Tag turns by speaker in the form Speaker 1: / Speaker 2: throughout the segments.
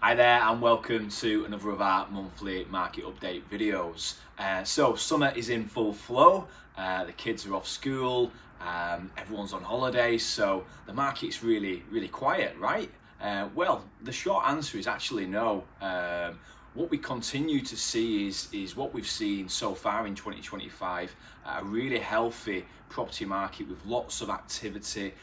Speaker 1: Hi there and welcome to another of our monthly market update videos. So summer is in full flow, the kids are off school, everyone's on holiday, so the market's really quiet, right? Well, the short answer is actually no. What we continue to see is what we've seen so far in 2025, a really healthy property market with lots of activity.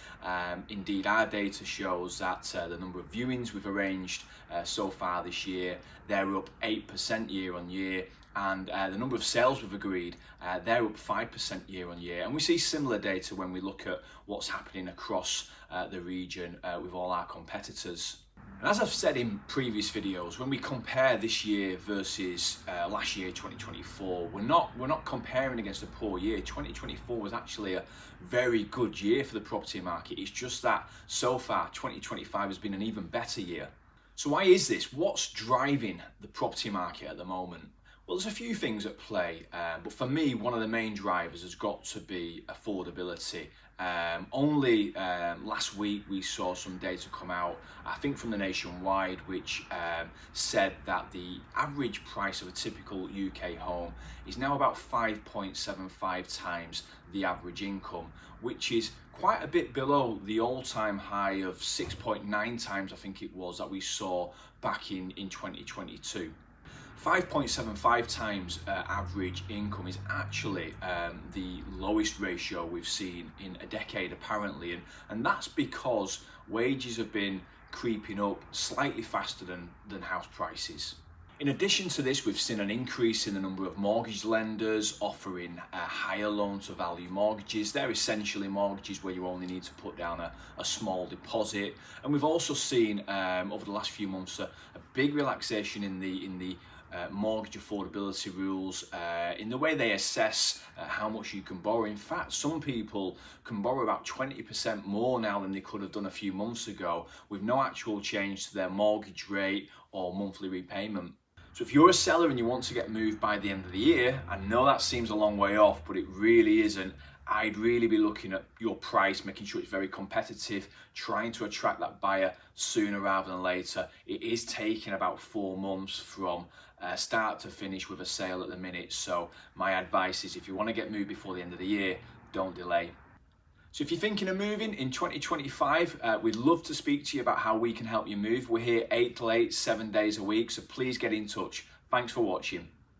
Speaker 1: Indeed, our data shows that the number of viewings we've arranged so far this year, they're up 8% year on year, and the number of sales we've agreed, they're up 5% year on year. And we see similar data when we look at what's happening across the region with all our competitors. And as I've said in previous videos, when we compare this year versus last year, 2024, we're not comparing against a poor year. 2024 was actually a very good year for the property market. It's just that so far, 2025 has been an even better year. So why is this? What's driving the property market at the moment? Well, there's a few things at play, but for me, one of the main drivers has got to be affordability. Only last week we saw some data come out, I think from the Nationwide, which said that the average price of a typical UK home is now about 5.75 times the average income, which is quite a bit below the all-time high of 6.9 times, I think it was, that we saw back in 2022. 5.75 times average income is actually the lowest ratio we've seen in a decade apparently, and that's because wages have been creeping up slightly faster than house prices. In addition to this, we've seen an increase in the number of mortgage lenders offering higher loan to value mortgages. They're essentially mortgages where you only need to put down a small deposit. And we've also seen over the last few months a big relaxation in the mortgage affordability rules, in the way they assess how much you can borrow. In fact, some people can borrow about 20% more now than they could have done a few months ago, with no actual change to their mortgage rate or monthly repayment. So if you're a seller and you want to get moved by the end of the year, I know that seems a long way off, but it really isn't. I'd really be looking at your price, making sure it's very competitive, trying to attract that buyer sooner rather than later. It is taking about 4 months from start to finish with a sale at the minute. So my advice is, if you want to get moved before the end of the year, don't delay. So if you're thinking of moving in 2025, we'd love to speak to you about how we can help you move. We're here 8 till 8, 7 days a week, so please get in touch. Thanks for watching.